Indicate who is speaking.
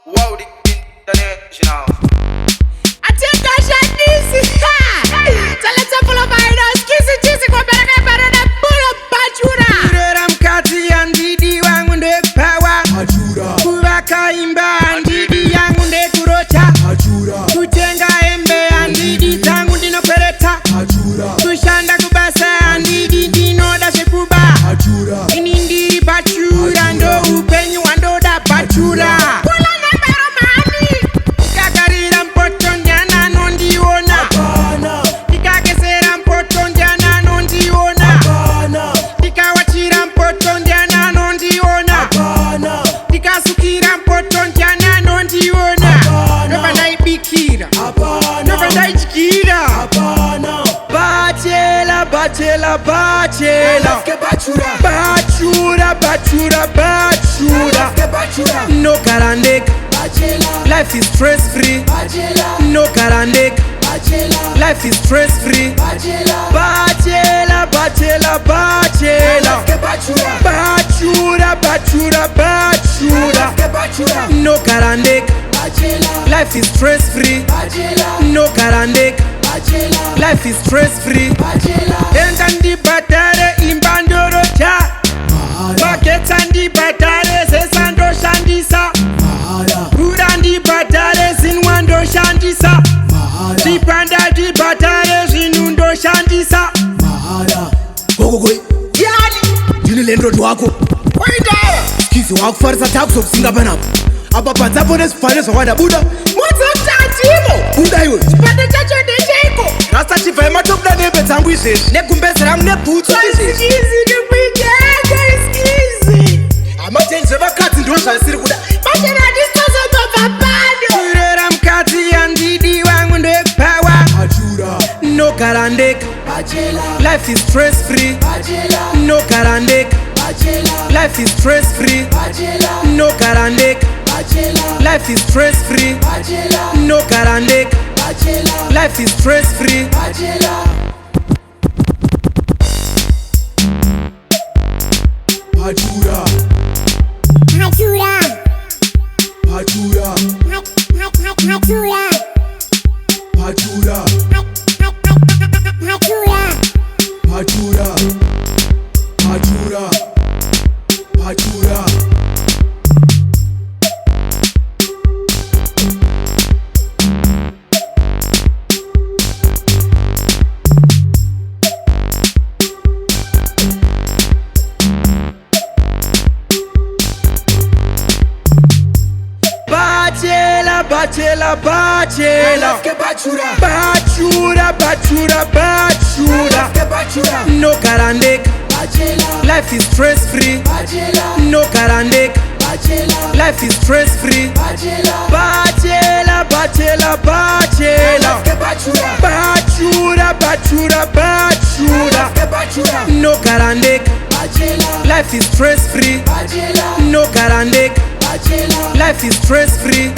Speaker 1: Wow, the international.
Speaker 2: I take a shot this. So let's pull up my nose. Kissy, kissy, go better than pull up Bachura.
Speaker 3: Kurera mkati ya ndidi wangu nde power. Kubaka imba ndidi yangu nde kurocha. Kutenga embe ndidi tangu ndino pereta. Kushanda kubasa ndidi ndino da shekuba. Inindi Bachura ndo upenyu ando da Bachura. Bachela, Bachura. No karandek. Life is stress free. No karandek. Life is stress free. Bachela. No karandek. Life is stress free. No karandek. Life is stress free. Endandi batare imbandoro cha. Baketandi batare sesando shandisa. Rurandi batare zinwando shandisa. Dipanda di batare zinundo shandisa.
Speaker 4: Gogoi.
Speaker 3: Yani.
Speaker 4: Ndine landlord wako.
Speaker 3: Waida.
Speaker 4: Skizi wakufarisa taku sokusinga panapo. Apa panzapo nesifane zvawada buda.
Speaker 3: Mudzotativo.
Speaker 4: Buda iwe.
Speaker 3: Chipande chacho ndecheko.
Speaker 4: Rasta chibva matobuda nembe dzangu izvezvi.
Speaker 3: Negumbezi ramu nebhutsu izvezvi.
Speaker 4: Amatenzi vevakadzi ndo zvasiri kuda.
Speaker 3: Kurera mukadzi yandidi wangu ndepower. No karandek. Life is stress free. No karandek. Life is stress free. No karandek. Life is stress free. No karandek. Life is stress free. Bachura. No karandek. Life is stress free. No karandek. Life is stress free. Bachela. No karandek. Life is stress free. No karandek. Life is stress free.